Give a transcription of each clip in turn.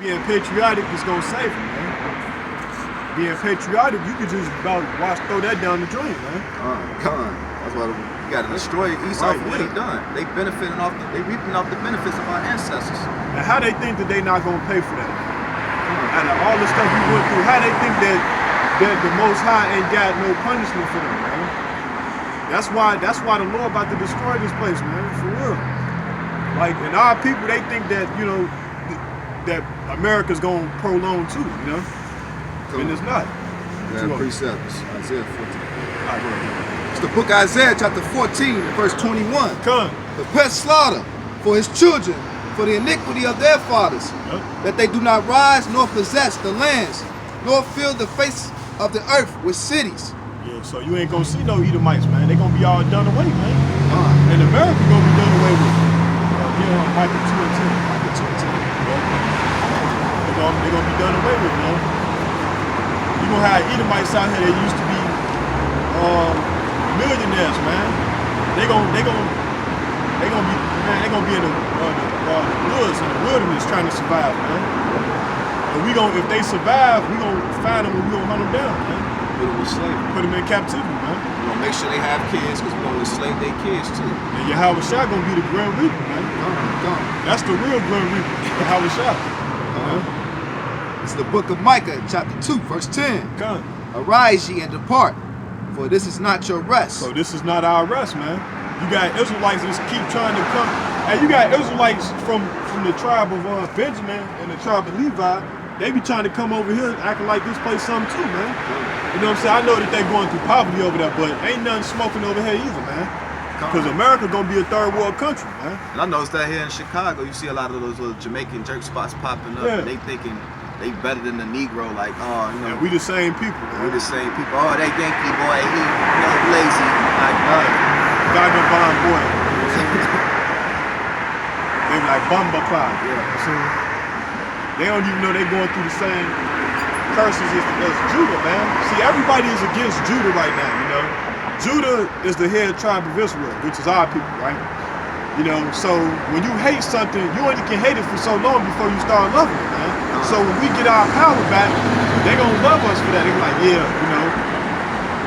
Being patriotic is gonna save them, man. Being patriotic, you could just about throw that down the drain, man. That's why you gotta destroy Esau for what he done. They benefiting off they reaping off the benefits of our ancestors. And how they think that they not gonna pay for that? Out of all the stuff we went through, how they think that the Most High ain't got no punishment for them, man? That's why the Lord about to destroy this place, man, for real. Like, and our people, they think that, you know, that America's gonna prolong too, you know? And it's not. Precepts, Isaiah 14. It's the book of Isaiah, chapter 14, verse 21. Prepare slaughter for his children, for the iniquity of their fathers, that they do not rise nor possess the lands, nor fill the face of the earth with cities. Yeah, so you ain't gonna see no Edomites, man. They gonna be all done away, man. And America gonna be done away with. You know, Micah 2 and 10. Micah 2 and 10. They gonna be done away with, man. You gonna have Edomites out here that used to be millionaires, man. They gonna be in the woods and the wilderness trying to survive, man. And if they survive, we gonna find them and we gonna hunt them down, man. Put them in slavery. Put them in captivity, man. We gonna make sure they have kids because we gonna enslave their kids too. And Yahweh Shah gonna be the Grim Reaper, man. That's the real Grim Reaper, Yahweh Shah. It's the book of Micah, chapter 2, verse 10. Arise ye and depart, for this is not your rest. So this is not our rest, man. You got Israelites that keep trying to come. And you got Israelites from the tribe of Benjamin and the tribe of Levi. They be trying to come over here acting like this place something too, man. You know what I'm saying? I know that they going through poverty over there, but ain't nothing smoking over here either, man. Because America gonna be a third world country, man. And I noticed that here in Chicago, you see a lot of those little Jamaican jerk spots popping up, and they thinking they better than the Negro, like, oh, you know. And we the same people, man. We the same people. Oh, that Yankee boy, he lazy. Like, Vagabond boy. They like Bumba Cloud. They don't even know they going through the same curses as Judah, man. See, everybody is against Judah right now, you know. Judah is the head tribe of Israel, which is our people, right? You know, so when you hate something, you only can hate it for so long before you start loving it, man. So when we get our power back, they gonna love us for that. They like, yeah, you know,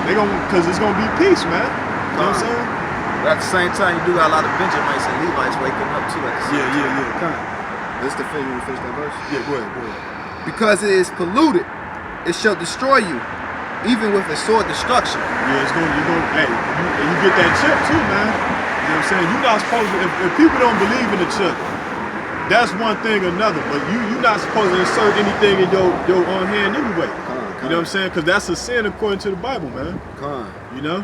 they gonna, cause it's gonna be peace, man. You know what I'm saying? But at the same time, you do got a lot of Benjamites and Levites waking up too at the same time. This the thing, you finish that verse? Yeah, go ahead. Because it is polluted, it shall destroy you, even with a sword destruction. Yeah, it's gonna, hey, you get that chip too, man. You know what I'm saying? You're not supposed to, if people don't believe in the chip, that's one thing or another, but you're not supposed to insert anything in your hand anyway. You know what I'm saying? Because that's a sin according to the Bible, man. You know?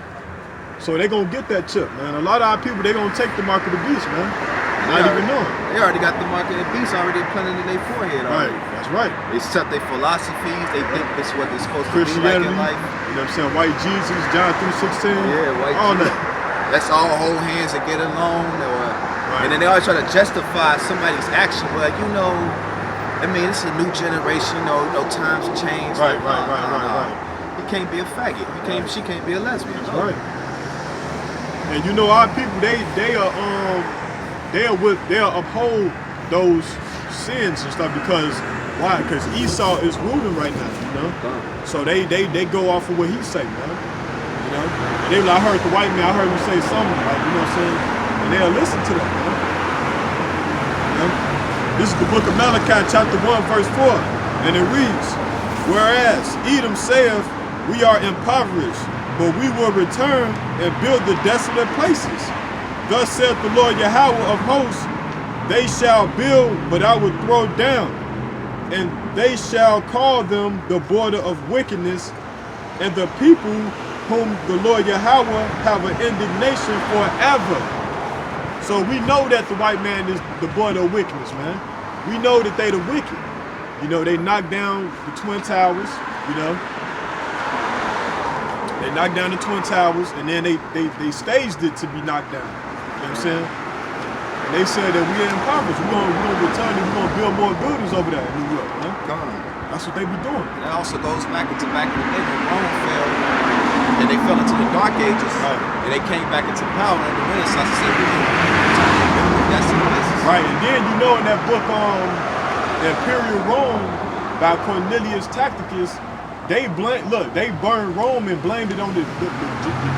So they gonna get that chip, man. A lot of our people, they gonna take the mark of the beast, man. Not even knowing. They already got the mark of the beast already planted in their forehead already. That's right. They set their philosophies, they think this is what they're supposed to be like in life. You know what I'm saying? White Jesus, John 3:16. Yeah, white all Jesus. That. Let's all hold hands and get along. And then they always try to justify somebody's action. Well, you know, I mean, it's a new generation, you know, times change. Right. You can't be a faggot. She can't be a lesbian. That's right. And you know, our people, they'll uphold those sins and stuff because why? Because Esau is ruling right now, you know. So they go off of what he say, man. You know, and they like, I heard the white man, I heard him say something, like, you know what I'm saying, and they'll listen to that, man. You know? This is the book of Malachi, chapter 1, verse 4, and it reads, whereas Edom saith, we are impoverished, but we will return and build the desolate places. Thus saith the Lord Yahweh of hosts, they shall build, but I will throw down, and they shall call them the border of wickedness, and the people whom the Lord Yahweh have an indignation forever. So we know that the white man is the border of wickedness, man. We know that they the wicked. You know, they knocked down the Twin Towers, you know. They knocked down the Twin Towers, and then they staged it to be knocked down. You know what I'm saying? And they said that we ain't impoverished. We're gonna return and we're gonna build more buildings over there in New York, man. That's what they be doing. And that also goes back in the day when Rome fell, and they fell into the Dark Ages, and they came back into power in the Renaissance and said, we need to return and build the desolate places. Right, and then you know in that book, Imperial Rome, by Cornelius Tacticus, they burned Rome and blamed it on the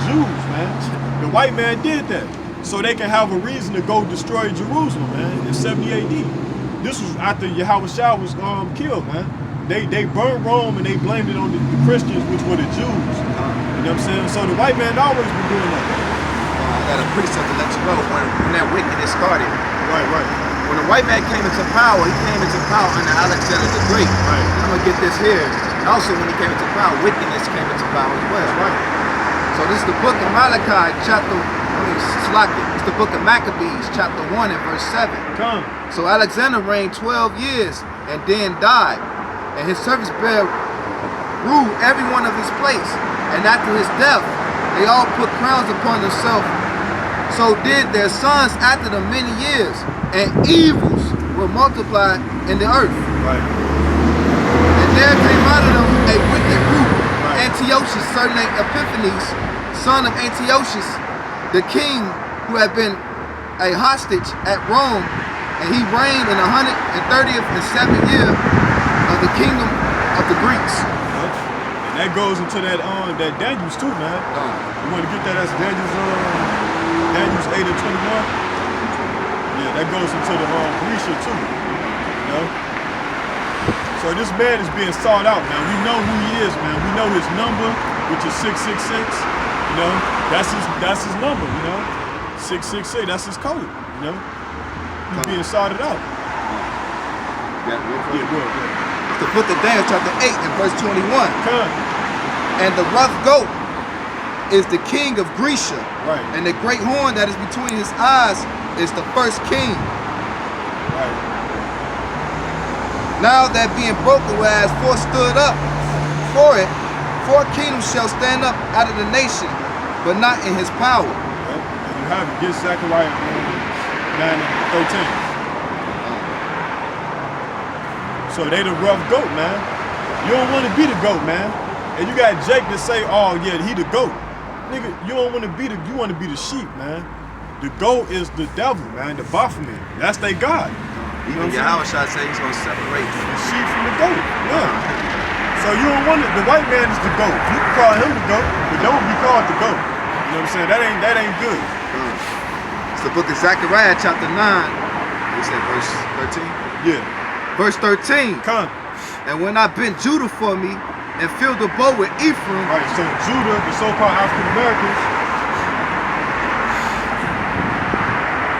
Jews, man. The white man did that, so they can have a reason to go destroy Jerusalem, man, in 70 AD. This was after Yahushua was killed, man. They burned Rome and they blamed it on the Christians, which were the Jews. You know what I'm saying? So the white man always been doing that. I got a precept to let you know when that wickedness started. Right. When the white man came into power, he came into power under Alexander the Great. Right. I'm gonna get this here. And also when he came into power, wickedness came into power as well. That's right. So this is the book of Malachi, it's the book of Maccabees, chapter 1 and verse 7. Come. So Alexander reigned 12 years and then died. And his servants ruled every one of his place. And after his death, they all put crowns upon themselves. So did their sons after them many years, and evils were multiplied in the earth. Right. And there came out of them a wicked group, Right. Antiochus, surnamed Epiphanes, son of Antiochus, the king who had been a hostage at Rome, and he reigned in the 130th and 7th year of the kingdom of the Greeks. And that goes into that Daniels too, man. You want to get that as Daniels 8 and 21? Yeah, that goes into the Grecia too. You know? So this man is being sought out, man. We know who he is, man. We know his number, which is 666. You know, that's his number, you know. 666, that's his code, you know. He's being sorted out. Yeah, go ahead. The book of Daniel chapter 8 and verse 21. Come. And the rough goat is the king of Grecia. Right. And the great horn that is between his eyes is the first king. Right. Now that being broken, whereas four stood up for it, 4 kingdoms shall stand up out of the nation, but not in his power. Yep. And you have it. Get Zechariah 9 and 13. So they the rough goat, man. You don't want to be the goat, man. And you got Jake to say, oh yeah, he the goat. Nigga, you don't want to be you want to be the sheep, man. The goat is the devil, man, the Baphomet. That's their God. Even Yahushua say he's gonna separate the sheep from the goat. Yeah. So you don't want it, the white man is the goat. You can call him the goat, but don't be called the goat. You know what I'm saying? That ain't good. It's the book of Zechariah chapter 9. You said verse 13? Yeah. Verse 13. Come. And when I bent Judah for me and filled the bow with Ephraim. Right, so Judah, the so-called African Americans.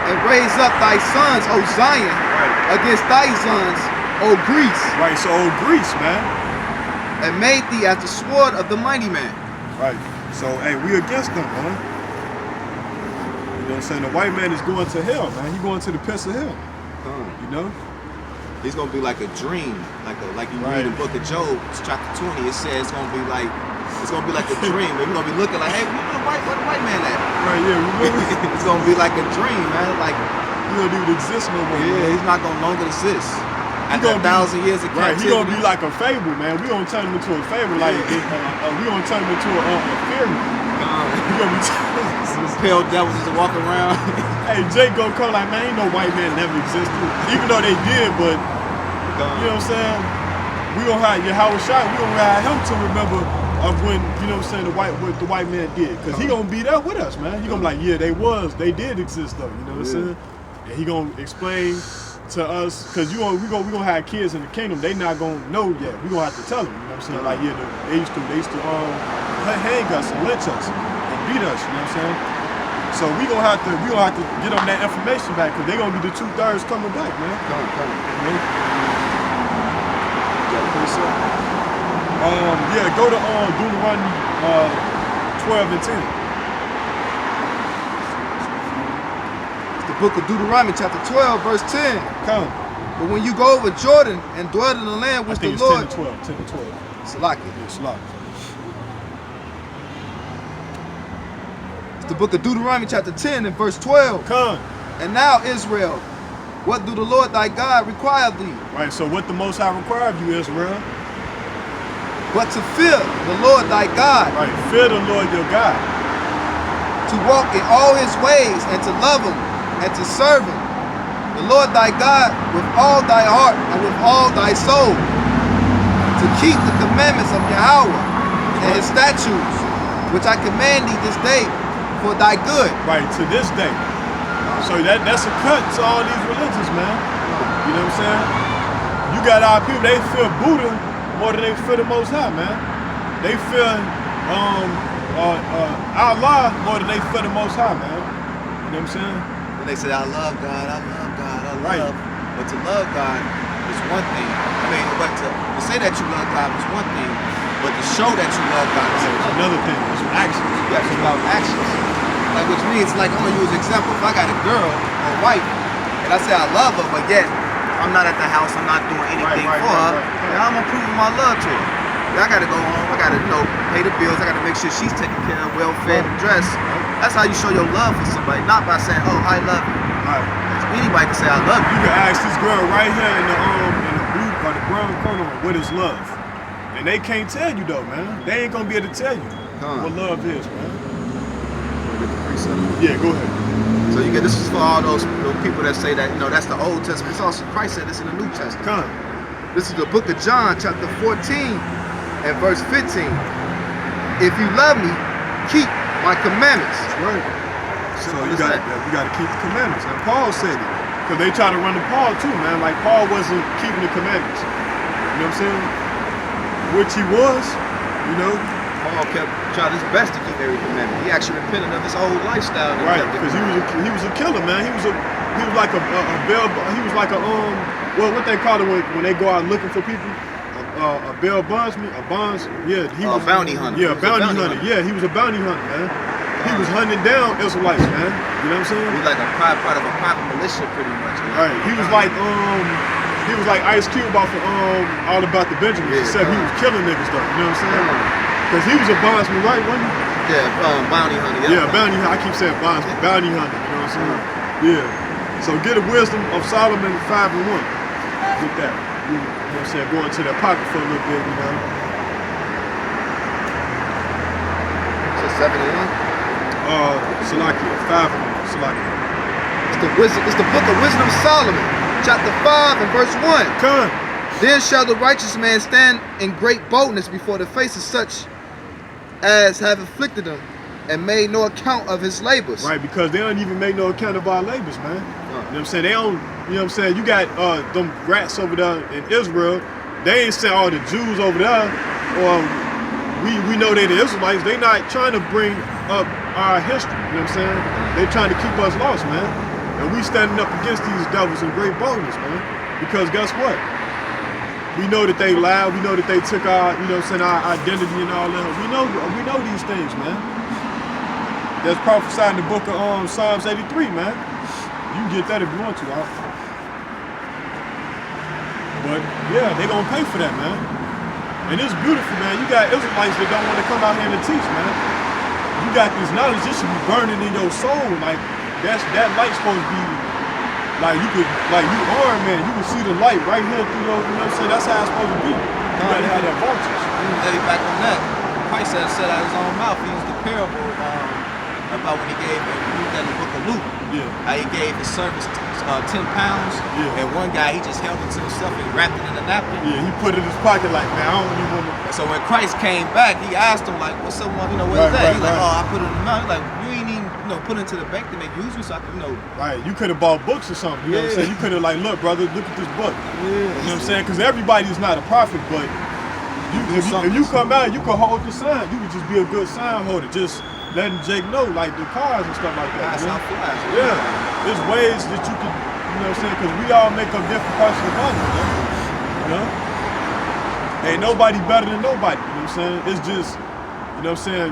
And raise up thy sons, O Zion, right, against thy sons, O Greece. Right, so O Greece, man. And made thee as the sword of the mighty man. Right. So, hey, we against them, man. You know what I'm saying? The white man is going to hell, man. He going to the pits of hell. You know? It's gonna be like a dream, like you read in the book of Job, chapter 20. It says it's gonna be like a dream. We're gonna be looking like, hey, where the white man at? Right, yeah, remember? It's gonna be like a dream, man. Like he don't even exist no more. Yeah, he's not gonna longer exist. After 1,000 years of captivity. Right, he gonna be like a fable, man. We gonna turn him into a fable, like we gonna turn him into a fairy. We gonna be pale devils just walk around. Hey, Jake gonna come like, man, ain't no white man never existed. Even though they did, but you know what I'm saying? We gonna have Yahushua, we gonna have him to remember of when, you know what I'm saying, what the white man did. Cause he gonna be there with us, man. He gonna be like, yeah, they did exist though, you know what I'm saying? And he gonna explain to us, cause we gonna have kids in the kingdom, they not gonna know yet. We gonna have to tell them, you know what I'm saying? Like, yeah, they used to hang us and lynch us and beat us, you know what I'm saying? So we gonna have to get on that information back, cause they gonna be the 2/3 coming back, man. Coming. Yeah, go to Deuteronomy 12 and 10. It's the book of Deuteronomy chapter 12, verse 10. Come. But when you go over Jordan and dwell in the land which the Lord... 10 to 12. Salaki. Yeah, Salaki. It's the book of Deuteronomy chapter 10 and verse 12. Come. And now, Israel, what do the Lord thy God require of thee? Right, so what the Most High require of you, Israel? But to fear the Lord thy God. Right, fear the Lord your God. To walk in all his ways and to love him and to serve him. the Lord thy God with all thy heart and with all thy soul, to keep the commandments of Yahweh and his statutes, which I command thee this day for thy good. Right, to this day. So that's a cut to all these religions, man. You know what I'm saying? You got our people, they fear Buddha more than they fear the Most High, man. They fear Allah more than they fear the Most High, man. You know what I'm saying? When they say, I love God, I love God, I love. Right. But to love God is one thing. I mean, but to say that you love God is one thing, but to show that you love God is another thing. It's actions. Yeah, it's about actions. Like, which means, like, I'm gonna use an example. If I got a girl or a wife, and I say I love her, but yet I'm not at the house, I'm not doing anything for her, then I'm gonna prove my love to her. I gotta go home, I gotta, pay the bills, I gotta make sure she's taken care of, well fed and dressed. That's how you show your love for somebody, not by saying, oh, I love you. Right. Anybody can say I love you. You can ask this girl right here in the blue or the brown corner, what is love? And they can't tell you though, man. They ain't gonna be able to tell you what love is, man. Yeah, go ahead. So you get, this is for all those people that say that, that's the Old Testament. It's also, Christ said this in the New Testament. This is the book of John, chapter 14 and verse 15. If you love me, keep my commandments. That's right. So you got to keep the commandments. And Paul said it. Because they try to run to Paul too, man. Like Paul wasn't keeping the commandments. You know what I'm saying? Which he was, Paul kept trying his best to keep every commandment. He actually repented of his old lifestyle. Right, because he was a killer, man. He was like a bell. He was like a what they call it when they go out looking for people. A bail bondsman, yeah. He was a bounty hunter. Yeah, a bounty hunter. Yeah, he was a bounty hunter, man. He was hunting down Israelites, man. You know what I'm saying? He was like a part of a private militia, pretty much. Right. He was like Ice Cube off of All About the Benjamins, except he was killing niggas though. You know what I'm saying? Because he was a bondsman, right? Wasn't he? Yeah, bounty hunter. Yeah, bounty hunter. I keep saying bondsman, bounty hunter. You know what I'm saying? Yeah. So get the wisdom of Solomon 5 and 1. Get that. You know what I'm saying? Go into their pocket for a little bit, So 7 and 1? Salakia, 5 and 1. Salakia. It's the book of Wisdom of Solomon, chapter 5 and verse 1. Then shall the righteous man stand in great boldness before the face of such as have afflicted him and made no account of his labors. Right, because they don't even make no account of our labors, man. You know what I'm saying? They don't, you know what I'm saying? You got them rats over there in Israel. They ain't saying all the Jews over there, or we know they the Israelites. They not trying to bring up our history, you know what I'm saying? They trying to keep us lost, man. And we standing up against these devils in great boldness, man. Because guess what? We know that they lied. We know that they took our, you know what I'm saying, our identity and all that. We know these things, man. That's prophesied in the book of Psalms 83, man. You can get that if you want to, right? But yeah, they gonna pay for that, man. And it's beautiful, man. You got Israelites that don't want to come out here and teach, man. You got this knowledge, this should be burning in your soul. Like that light's supposed to be like you Iron Man, you can see the light right here through your, you know what I'm saying? That's how it's supposed to be. You gotta have that voltage. Hey, back on that, Christ said out of his own mouth, he used the parable about when he gave in the book of Luke. Yeah. How he gave his servants 10 pounds, and one guy, he just held it to himself and wrapped it in a napkin. Yeah, he put it in his pocket like, man, I don't even want to. So when Christ came back, he asked him like, what's someone, what is that? He's like, oh, I put it in the mouth. He's like, you ain't even, put it into the bank to make use of it, so I can, Right, you could have bought books or something, you know what I'm saying? You could have like, look, brother, look at this book. You know what I'm saying? Because everybody's not a prophet, but if you come out, you can hold the sign. You could just be a good sign holder. Just letting Jake know, like the cars and stuff like that. Yeah, there's ways that you can, you know what I'm saying? Because we all make up different parts of the body, man. You know? Ain't nobody better than nobody, you know what I'm saying? It's just, you know what I'm saying?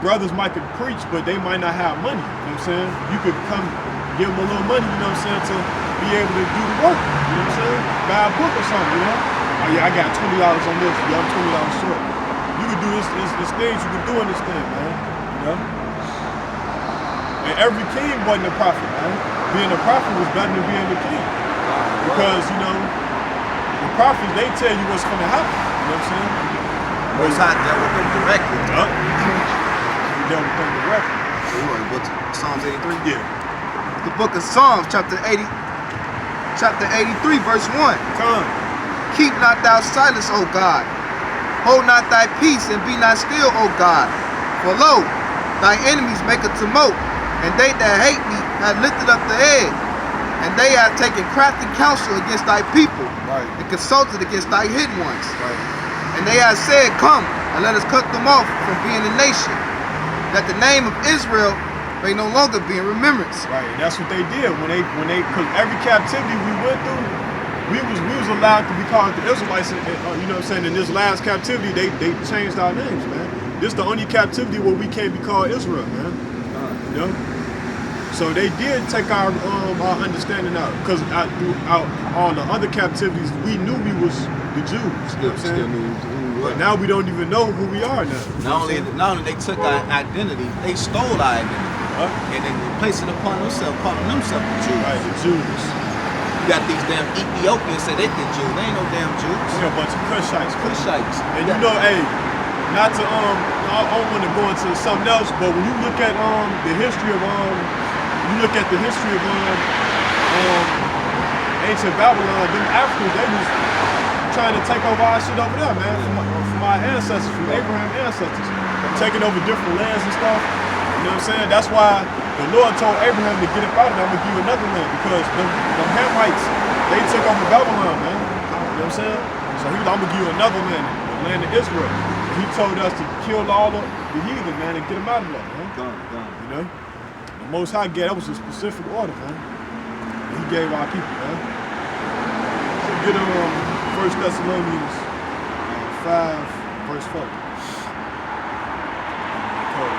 Brothers might could preach, but they might not have money, you know what I'm saying? You could come give them a little money, you know what I'm saying, to be able to do the work, you know what I'm saying? Buy a book or something, you know? Oh yeah, I got $20 on this, yeah, I'm $20 short. You can do this things you can do in this thing, man. You know? And every king wasn't a prophet, man. Being a prophet was better than being a king. Because, the prophets, they tell you what's going to happen. You know what I'm saying? Most High dealt with them directly. Yup. He dealt with them directly. So you want to go to Psalms 83? Yeah. The book of Psalms, chapter 80 chapter 83, verse 1. Come. Keep not thou silence, O God. Hold not thy peace, and be not still, O God. For lo, thy enemies make a tumult, and they that hate me have lifted up the head. And they have taken crafty counsel against thy people, Right. and consulted against thy hidden ones. Right. And they have said, come, and let us cut them off from being a nation, that the name of Israel may no longer be in remembrance. Right. That's what they did when they cause every captivity we went through, we was allowed to be called the Israelites. You know what I'm saying? In this last captivity, they changed our names, man. This is the only captivity where we can't be called Israel, man. You know. So they did take our understanding out, because throughout all the other captivities, we knew we was the Jews. You know what I'm saying? But now we don't even know who we are now. Not only they took our identity, they stole our identity. And then they placed it upon themselves, calling themselves the Jews. Right, the Jews. You got these damn Ethiopians say they the Jews. They ain't no damn Jews. They're a bunch of Cushites. Cushites. And you know, hey, not to I don't want to go into something else, but when you look at the history of ancient Babylon, them Africans, they was trying to take over our shit over there, man, from our ancestors, from Abraham's ancestors, taking over different lands and stuff. You know what I'm saying? That's why the Lord told Abraham to get up out of there. I'm gonna give you another land, because the Hamites, they took over Babylon, man. You know what I'm saying? So he was, I'm gonna give you another land, the land of Israel. And he told us to kill all the heathen, man, and get them out of there, man. You know? The Most High gave, that was a specific order, man. And he gave our people, man. So get 1 Thessalonians 5, verse 4.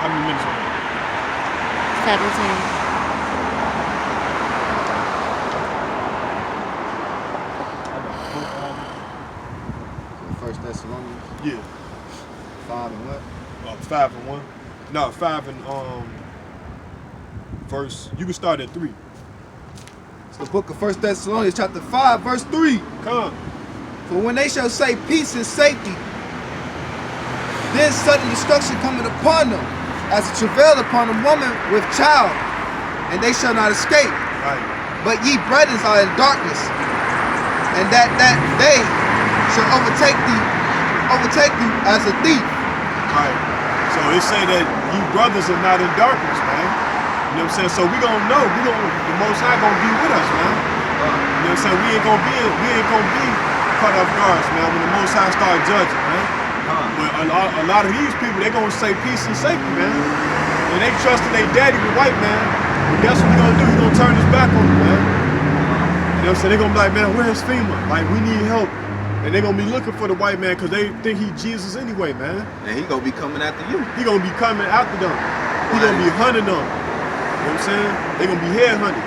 How many minutes on that? 17. First Thessalonians. Yeah. 5 and what? 5 and 1. No, 5 and verse. You can start at 3. It's the book of 1 Thessalonians, chapter 5, verse 3. Come. For when they shall say peace and safety, then sudden destruction cometh upon them, as a travail upon a woman with child, and they shall not escape. Right. But ye brethren are in darkness, and that day shall overtake you as a thief. Right. So it say that you brothers are not in darkness, man. You know what I'm saying? So we gonna know, the Most High gonna be with us, man. You know what I'm saying? We ain't gonna be caught off guards, man, when the Most High start judging, man. But a lot of these people, they gonna say peace and safety, man. And they trusting their daddy, the white man. But guess what we gonna do? We gonna turn his back on him, man. You know what I'm saying? They gonna be like, man, where's FEMA? Like, we need help. And they gonna be looking for the white man because they think he Jesus anyway, man. And he gonna be coming after you. He gonna be coming after them. He gonna be hunting them. You know what I'm saying? They gonna be head hunting.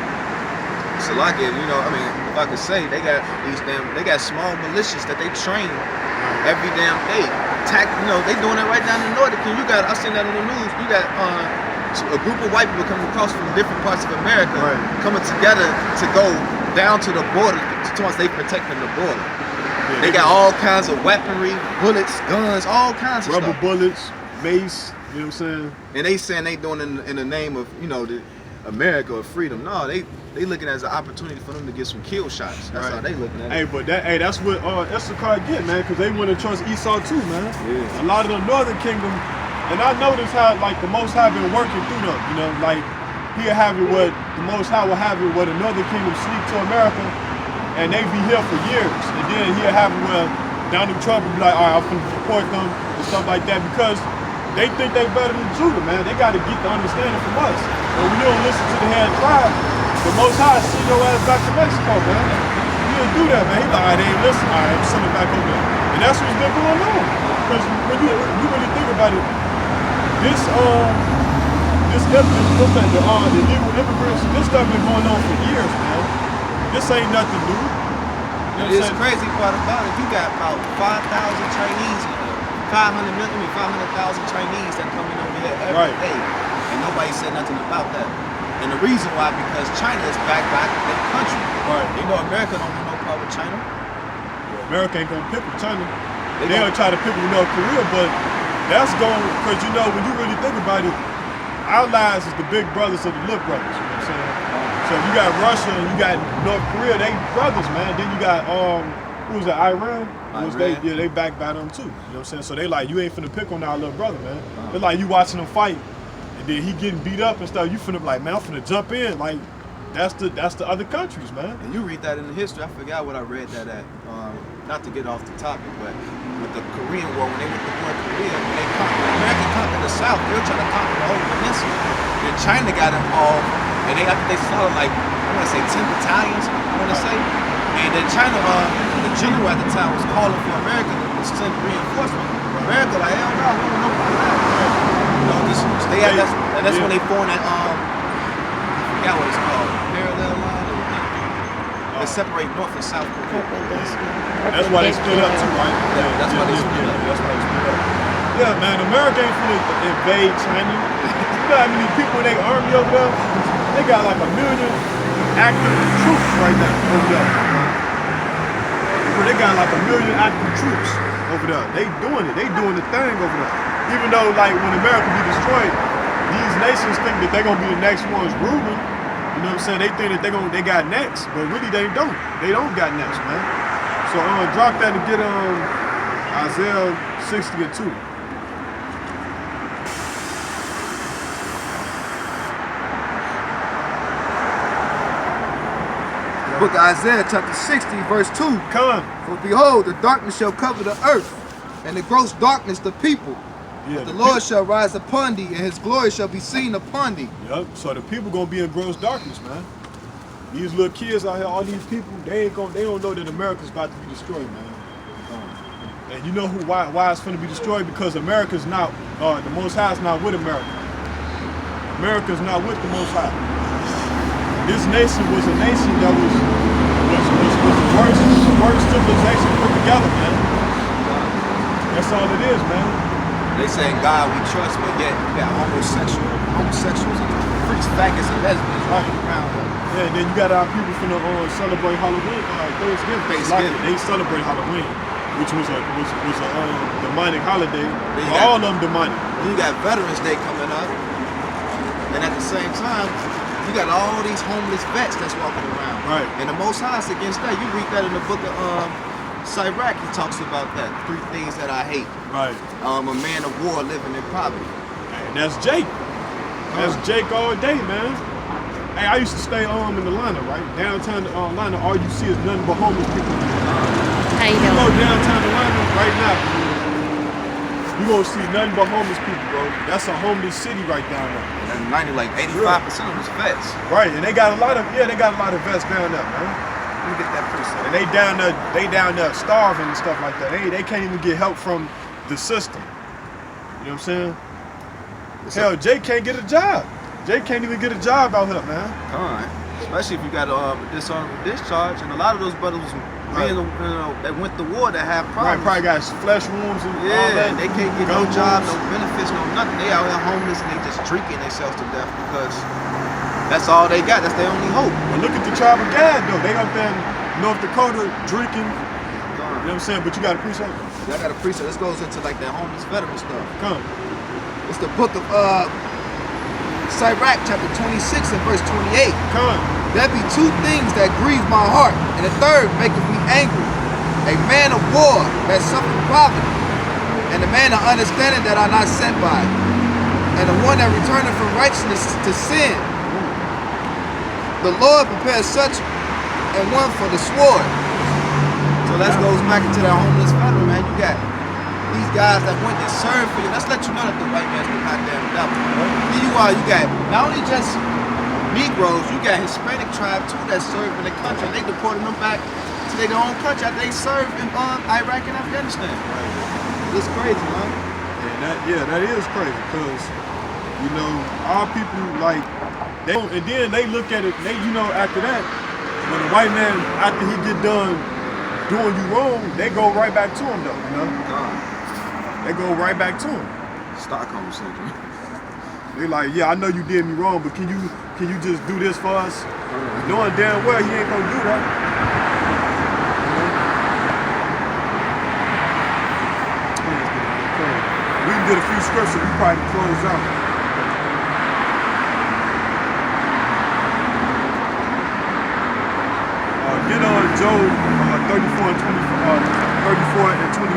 So like it, you know, I mean, if I could say, they got small militias that they train every damn day. You know, they doing that right down in the Nordic. I seen that on the news. You got a group of white people coming across from different parts of America, coming together to go down to the border once they protecting the border. Yeah, they got all kinds of weaponry, bullets, guns, all kinds of rubber stuff. bullets, mace. You know what I'm saying? And they saying they doing it in the name of, you know, the America or freedom. No, they looking at it as an opportunity for them to get some kill shots. That's how they looking at it. Hey, but that's what SUBCRIBE get, man, because they want to trust Esau too, man. Yeah. A lot of the Northern Kingdom, and I noticed how like the Most High been working through them. You know, like he'll have it what the Most High will have it where the Northern Kingdom sleep to America, and they be here for years, and then he'll have it where Donald Trump will be like, all right, I'm gonna support them and stuff like that because they think they better than Judah, man. They got to get the understanding from us. But when you don't listen to the head tribe, the Most High send your ass back to Mexico, man. You didn't do that, man. He like, all right, they ain't listen. All right, I'm sending back over there. And that's what's been going on. Because when you really think about it, the illegal immigrants, this stuff been going on for years, man. This ain't nothing new. You know It's crazy part about it. You got about 5,000 Chinese, 500,000 Chinese that come in over here every day, and nobody said nothing about that. And the reason why, because China is backed by their country. Right. You know, America don't want no part with China. America ain't gonna pick with China. They'll try to pick with North Korea, but that's going, because you know, when you really think about it, our lives is the big brothers of the little brothers, you know what I'm saying? So you got Russia and you got North Korea, they brothers, man. Then you got who was that, Iran? They backed by them too. You know what I'm saying? So they like, you ain't finna pick on our little brother, man. They're like, you watching him fight, and then he getting beat up and stuff. You finna be like, man, I'm finna jump in. Like, that's the other countries, man. And you read that in the history. I forgot what I read that at. Not to get off the topic, but with the Korean War, when they went to North Korea, when they America conquered the South, they were trying to conquer the whole peninsula. Then China got involved, and I think they slaughtered like, I want to say 10 battalions, I want to say. And then China, the general at the time was calling for America to send reinforcements. America, like, hell no, we don't know about that. You know, that's when they formed that, I forgot what it's called, parallel line. They separate North and South Korea. That's why they split up too, right? That's why they split up. That's why they split up. Yeah, man, America ain't finna invade China. You know how many people in their army over there? They got like 1 million active troops right now over there. They got like 1 million active troops over there. They doing it. They doing the thing over there. Even though, like, when America be destroyed, these nations think that they're gonna be the next ones ruling. You know what I'm saying? They think that they got next, but really they don't. They don't got next, man. So drop that and get Isaiah 60 and 2. The book of Isaiah chapter 60 verse 2. Come. For behold, the darkness shall cover the earth, and the gross darkness the people. Yeah, the Lord shall rise upon thee, and his glory shall be seen upon thee. Yep. So the people gonna be in gross darkness, man. These little kids out here, all these people, they don't know that America's about to be destroyed, man. And you know why it's gonna be destroyed? Because America's not, the Most High is not with America. America's not with the Most High. This nation was a nation that was the worst civilization put together, man. That's all it is, man. They saying God we trust, but yet you got homosexuals and freaks, faggots, and lesbians running around. Yeah, and then you got our people finna celebrate Halloween, Thanksgiving. They celebrate Halloween, which was a demonic holiday. All of them demonic. You got Veterans Day coming up, and at the same time, you got all these homeless vets that's walking around. Right. And the Most High is against that. You read that in the book of SUBCRIBE, he talks about that. 3 things that I hate. Right. A man of war living in poverty. And that's Jake. That's Jake all day, man. Hey, I used to stay in Atlanta, right? Downtown Atlanta, all you see is nothing but homeless people. How you doing? Go downtown Atlanta right now, you gonna see nothing but homeless people, bro. That's a homeless city right down there. And 85% of those vets. Right, and they got a lot of vets down there, man. Let me get that precept. And they down there starving and stuff like that. They can't even get help from the system. You know what I'm saying? Hell, Jake can't get a job. Jake can't even get a job out here, man. Come on. Especially if you got dishonorable discharge, and a lot of those brothers that went to war that have problems. Right, probably got flesh wounds and all that. They can't get no job, no benefits, no nothing. They out here homeless and they just drinking themselves to death because that's all they got. That's their only hope. Well, look at the tribe of Gad, though. They up there in North Dakota drinking. You know what I'm saying? But you got a precept? I got a precept. This goes into like that homeless veteran stuff. Come. It's the book of SUBCRIBE chapter 26 and verse 28. Come. There be 2 things that grieve my heart, and the third maketh me angry. A man of war that suffereth poverty, and a man of understanding that are not sent by, and the one that returneth from righteousness to sin. The Lord prepares such and one for the sword. So that goes back into that homeless veteran, man. You got these guys that went and served for you. Let's let you know that the white man's the goddamn devil. Here you are, you got not only just Negroes, you got Hispanic tribe too that served in the country. They deported them back to their own country after they served in Iraq and Afghanistan. It's crazy, man. And that is crazy because, you know, our people, like, they don't, and then they look at it, after that, when the white man, after he get done doing you wrong, they go right back to him, though, you know? They go right back to him. Stockholm syndrome. They like, yeah, I know you did me wrong, but can you just do this for us? Knowing damn well he ain't gonna do that. We can get a few scriptures, we probably close out.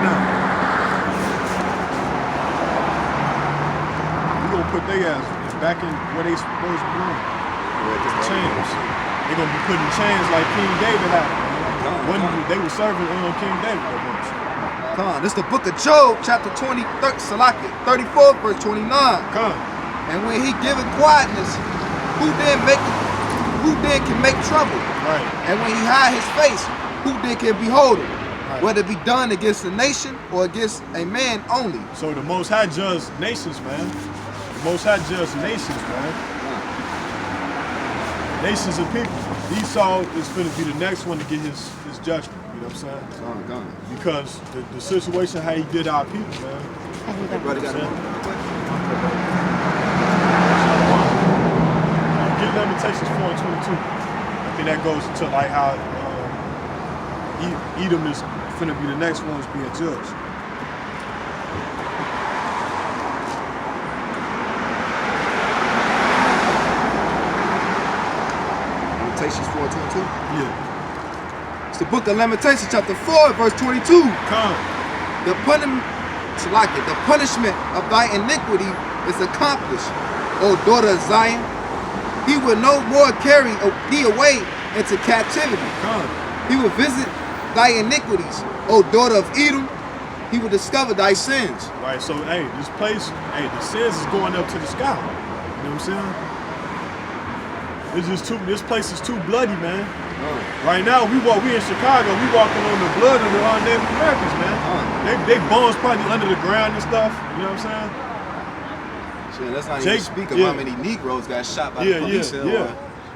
now. We're gonna put their ass back in where they supposed to belong. Chains. They're gonna be putting chains like King David had. They were serving King David at once. Come on, this is the book of Job, chapter 20, 34, verse 29. Come. And when he giveth quietness, who then can make trouble? Right. And when he hide his face, who then can behold him? Right. Whether it be done against a nation or against a man only. So the Most High judge nations, man. The Most High judge nations, man. Nations and people. Esau is going to be the next one to get his judgment. You know what I'm saying? Because the situation how he did our people, man. Everybody got it. Get Lamentations 4:22. I think that goes into like how Edom is finna be the next ones being judged. Lamentations 4:22? Yeah. It's the book of Lamentations, chapter 4, verse 22. Come. The punishment of thy iniquity is accomplished, O daughter of Zion. He will no more carry thee away into captivity. Come. He will visit thy iniquities, O daughter of Edom. He will discover thy sins. Right, so hey, this place, hey, the sins is going up to the sky. You know what I'm saying? It's just this place is too bloody, man. Right now, we in Chicago, we walking on the blood of the Native Americans, man. They bones probably under the ground and stuff. You know what I'm saying? Shit, let's not even speak of how many Negroes got shot by the police or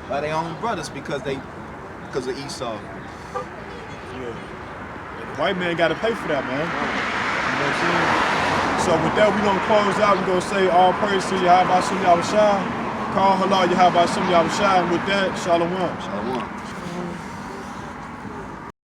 by their own brothers because of Esau. Yeah. And the white man got to pay for that, man. You know what I'm saying? So with that, we're gonna close out. We're gonna say all praise to Yahweh Shem Yahushua. Call halal Yahweh Shem Yahushua. And with that, shalom. Shalom.